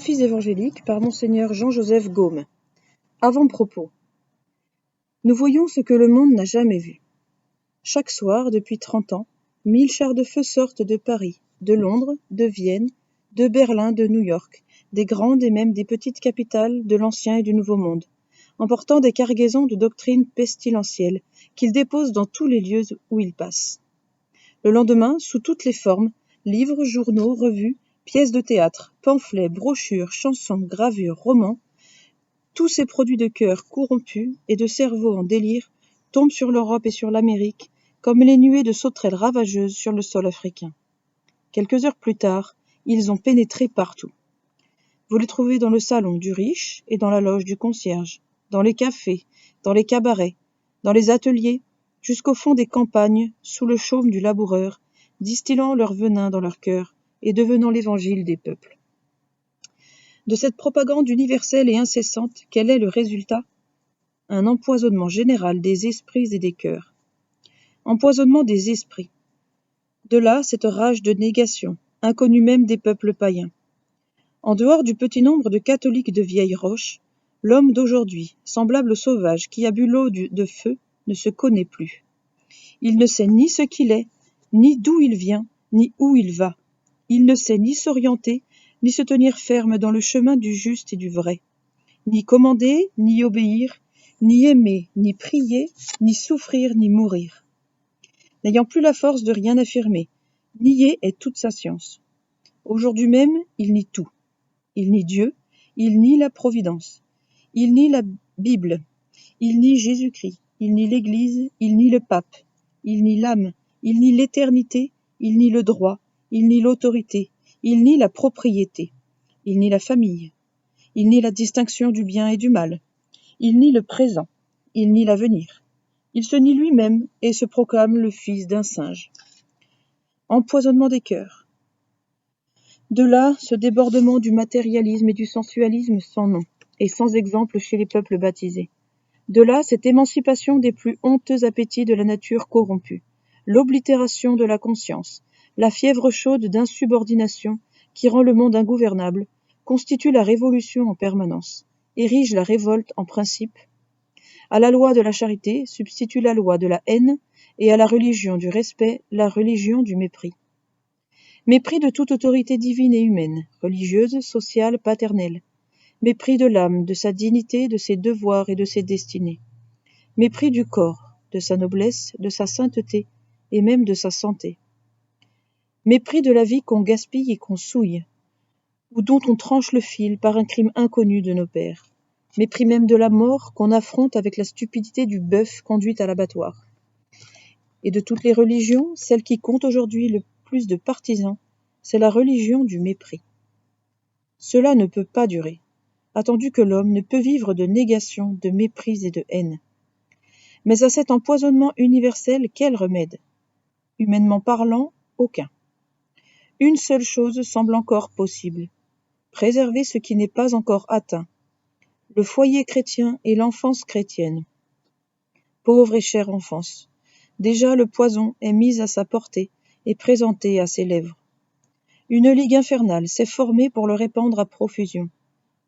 Office évangélique par Monseigneur Jean-Joseph Gaume. Avant-propos. Nous voyons ce que le monde n'a jamais vu. Chaque soir, depuis 30 ans, 1000 chars de feu sortent de Paris, de Londres, de Vienne, de Berlin, de New York, des grandes et même des petites capitales de l'Ancien et du Nouveau Monde, emportant des cargaisons de doctrines pestilentielles qu'ils déposent dans tous les lieux où ils passent. Le lendemain, sous toutes les formes, livres, journaux, revues, pièces de théâtre, pamphlets, brochures, chansons, gravures, romans, tous ces produits de cœur corrompus et de cerveaux en délire tombent sur l'Europe et sur l'Amérique comme les nuées de sauterelles ravageuses sur le sol africain. Quelques heures plus tard, ils ont pénétré partout. Vous les trouvez dans le salon du riche et dans la loge du concierge, dans les cafés, dans les cabarets, dans les ateliers, jusqu'au fond des campagnes, sous le chaume du laboureur, distillant leur venin dans leur cœur et devenant l'évangile des peuples. De cette propagande universelle et incessante, quel est le résultat ? Un empoisonnement général des esprits et des cœurs. Empoisonnement des esprits. De là cette rage de négation, inconnue même des peuples païens. En dehors du petit nombre de catholiques de vieille roche, l'homme d'aujourd'hui, semblable au sauvage qui a bu l'eau de feu, ne se connaît plus. Il ne sait ni ce qu'il est, ni d'où il vient, ni où il va. Il ne sait ni s'orienter, ni se tenir ferme dans le chemin du juste et du vrai, ni commander, ni obéir, ni aimer, ni prier, ni souffrir, ni mourir. N'ayant plus la force de rien affirmer, nier est toute sa science. Aujourd'hui même, il nie tout. Il nie Dieu, il nie la Providence, il nie la Bible, il nie Jésus-Christ, il nie l'Église, il nie le pape, il nie l'âme, il nie l'éternité, il nie le droit, il nie l'autorité, il nie la propriété, il nie la famille, il nie la distinction du bien et du mal, il nie le présent, il nie l'avenir, il se nie lui-même et se proclame le fils d'un singe. Empoisonnement des cœurs. De là, ce débordement du matérialisme et du sensualisme sans nom, et sans exemple chez les peuples baptisés. De là, cette émancipation des plus honteux appétits de la nature corrompue, l'oblitération de la conscience, la fièvre chaude d'insubordination qui rend le monde ingouvernable, constitue la révolution en permanence, érige la révolte en principe. À la loi de la charité substitue la loi de la haine, et à la religion du respect, la religion du mépris. Mépris de toute autorité divine et humaine, religieuse, sociale, paternelle. Mépris de l'âme, de sa dignité, de ses devoirs et de ses destinées. Mépris du corps, de sa noblesse, de sa sainteté et même de sa santé. Mépris de la vie qu'on gaspille et qu'on souille, ou dont on tranche le fil par un crime inconnu de nos pères. Mépris même de la mort qu'on affronte avec la stupidité du bœuf conduit à l'abattoir. Et de toutes les religions, celle qui compte aujourd'hui le plus de partisans, c'est la religion du mépris. Cela ne peut pas durer, attendu que l'homme ne peut vivre de négation, de mépris et de haine. Mais à cet empoisonnement universel, quel remède ? Humainement parlant, aucun. Une seule chose semble encore possible, préserver ce qui n'est pas encore atteint, le foyer chrétien et l'enfance chrétienne. Pauvre et chère enfance, déjà le poison est mis à sa portée et présenté à ses lèvres. Une ligue infernale s'est formée pour le répandre à profusion.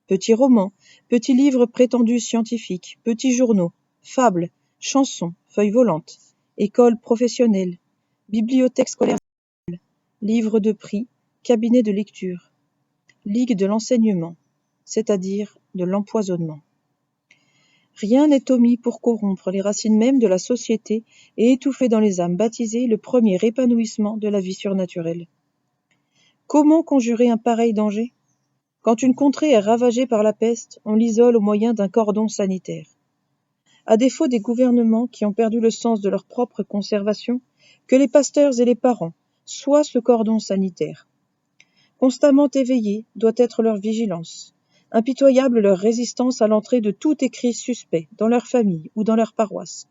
Petits romans, petits livres prétendus scientifiques, petits journaux, fables, chansons, feuilles volantes, écoles professionnelles, bibliothèques scolaires, livres de prix, cabinets de lecture, ligue de l'enseignement, c'est-à-dire de l'empoisonnement. Rien n'est omis pour corrompre les racines mêmes de la société et étouffer dans les âmes baptisées le premier épanouissement de la vie surnaturelle. Comment conjurer un pareil danger ? Quand une contrée est ravagée par la peste, on l'isole au moyen d'un cordon sanitaire. À défaut des gouvernements qui ont perdu le sens de leur propre conservation, que les pasteurs et les parents soient ce cordon sanitaire. Constamment éveillée doit être leur vigilance, impitoyable leur résistance à l'entrée de tout écrit suspect dans leur famille ou dans leur paroisse.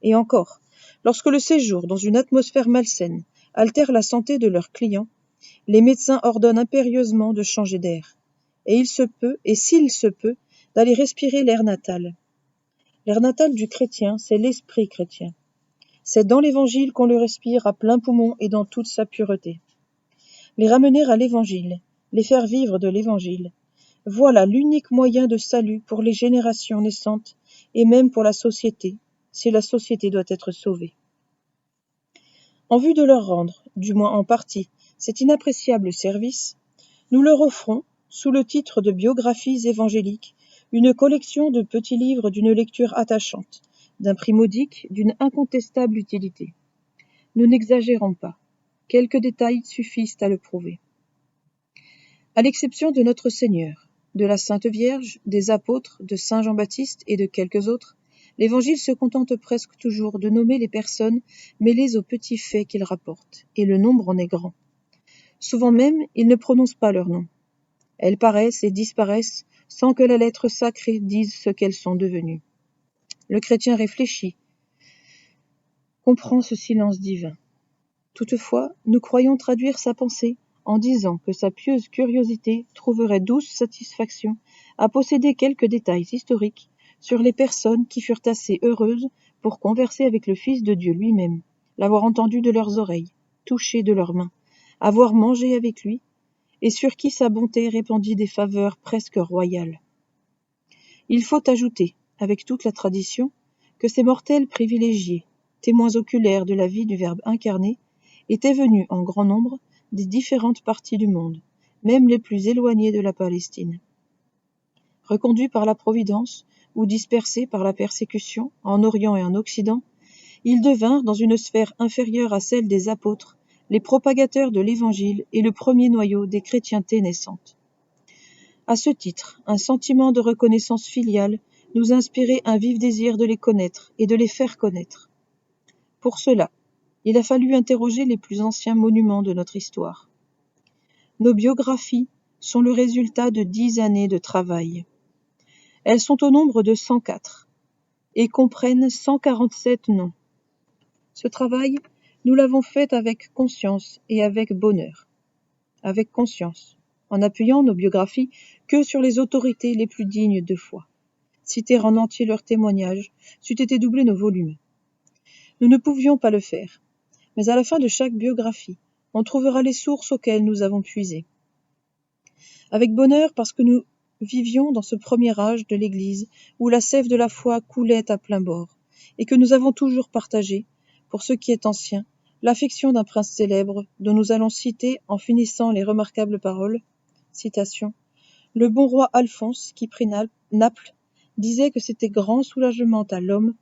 Et encore, lorsque le séjour dans une atmosphère malsaine altère la santé de leurs clients, les médecins ordonnent impérieusement de changer d'air. Et il se peut, et s'il se peut, d'aller respirer l'air natal. L'air natal du chrétien, c'est l'esprit chrétien. C'est dans l'évangile qu'on le respire à plein poumon et dans toute sa pureté. Les ramener à l'évangile, les faire vivre de l'évangile, Voilà l'unique moyen de salut pour les générations naissantes et même pour la société, si la société doit être sauvée. En vue de leur rendre, du moins en partie, cet inappréciable service, nous leur offrons, sous le titre de biographies évangéliques, une collection de petits livres d'une lecture attachante, d'un prix modique, d'une incontestable utilité. Nous n'exagérons pas. Quelques détails suffisent à le prouver. À l'exception de notre Seigneur, de la Sainte Vierge, des apôtres, de saint Jean-Baptiste et de quelques autres, l'Évangile se contente presque toujours de nommer les personnes mêlées aux petits faits qu'il rapporte, et le nombre en est grand. Souvent même, il ne prononce pas leur nom. Elles paraissent et disparaissent sans que la lettre sacrée dise ce qu'elles sont devenues. Le chrétien réfléchit, comprend ce silence divin. Toutefois, nous croyons traduire sa pensée en disant que sa pieuse curiosité trouverait douce satisfaction à posséder quelques détails historiques sur les personnes qui furent assez heureuses pour converser avec le Fils de Dieu lui-même, l'avoir entendu de leurs oreilles, touché de leurs mains, avoir mangé avec lui, et sur qui sa bonté répandit des faveurs presque royales. Il faut ajouter, avec toute la tradition, que ces mortels privilégiés, témoins oculaires de la vie du Verbe incarné, étaient venus en grand nombre des différentes parties du monde, même les plus éloignées de la Palestine. Reconduits par la Providence, ou dispersés par la persécution, en Orient et en Occident, ils devinrent, dans une sphère inférieure à celle des apôtres, les propagateurs de l'Évangile et le premier noyau des chrétientés naissantes. À ce titre, un sentiment de reconnaissance filiale nous inspirait un vif désir de les connaître et de les faire connaître. Pour cela, il a fallu interroger les plus anciens monuments de notre histoire. Nos biographies sont le résultat de 10 années de travail. Elles sont au nombre de 104 et comprennent 147 noms. Ce travail, nous l'avons fait avec conscience et avec bonheur. Avec conscience, en appuyant nos biographies que sur les autorités les plus dignes de foi. Citer en entier leurs témoignages c'eût été doubler nos volumes. Nous ne pouvions pas le faire, mais à la fin de chaque biographie, on trouvera les sources auxquelles nous avons puisé. Avec bonheur parce que nous vivions dans ce premier âge de l'Église où la sève de la foi coulait à plein bord, et que nous avons toujours partagé, pour ce qui est ancien, l'affection d'un prince célèbre dont nous allons citer en finissant les remarquables paroles. Citation. Le bon roi Alphonse, qui prit Naples, disait que c'était grand soulagement à l'homme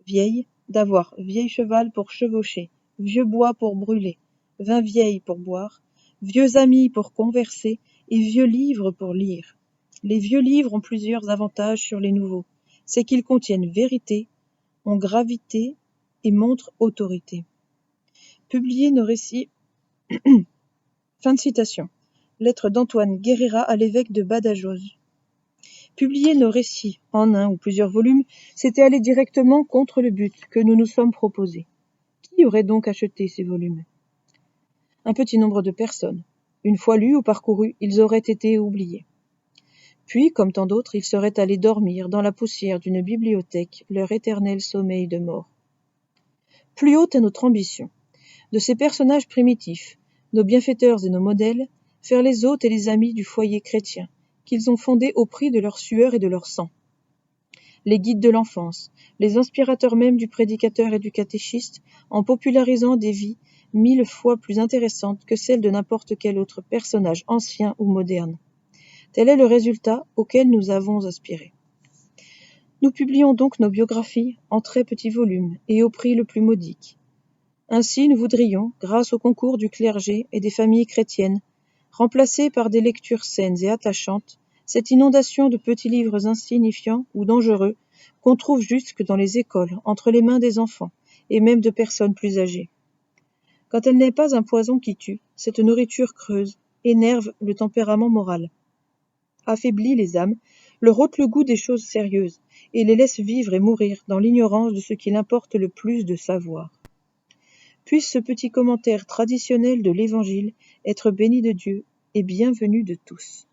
vieil d'avoir vieil cheval pour chevaucher, vieux bois pour brûler, vin vieil pour boire, vieux amis pour converser et vieux livres pour lire. Les vieux livres ont plusieurs avantages sur les nouveaux. C'est qu'ils contiennent vérité, ont gravité et montrent autorité. Publier nos récits. Fin de citation. Lettre d'Antoine Guerrera à l'évêque de Badajoz. Publier nos récits en un ou plusieurs volumes, c'était aller directement contre le but que nous nous sommes proposés. Qui aurait donc acheté ces volumes? Un petit nombre de personnes. Une fois lus ou parcourus, ils auraient été oubliés. Puis, comme tant d'autres, ils seraient allés dormir dans la poussière d'une bibliothèque, leur éternel sommeil de mort. Plus haute est notre ambition. De ces personnages primitifs, nos bienfaiteurs et nos modèles, faire les hôtes et les amis du foyer chrétien, qu'ils ont fondé au prix de leur sueur et de leur sang. Les guides de l'enfance, les inspirateurs même du prédicateur et du catéchiste, en popularisant des vies 1000 fois plus intéressantes que celles de n'importe quel autre personnage ancien ou moderne. Tel est le résultat auquel nous avons aspiré. Nous publions donc nos biographies en très petits volumes et au prix le plus modique. Ainsi, nous voudrions, grâce au concours du clergé et des familles chrétiennes, remplacer par des lectures saines et attachantes cette inondation de petits livres insignifiants ou dangereux qu'on trouve jusque dans les écoles, entre les mains des enfants, et même de personnes plus âgées. Quand elle n'est pas un poison qui tue, cette nourriture creuse, énerve le tempérament moral, affaiblit les âmes, leur ôte le goût des choses sérieuses, et les laisse vivre et mourir dans l'ignorance de ce qu'il importe le plus de savoir. Puisse ce petit commentaire traditionnel de l'Évangile être béni de Dieu et bienvenu de tous.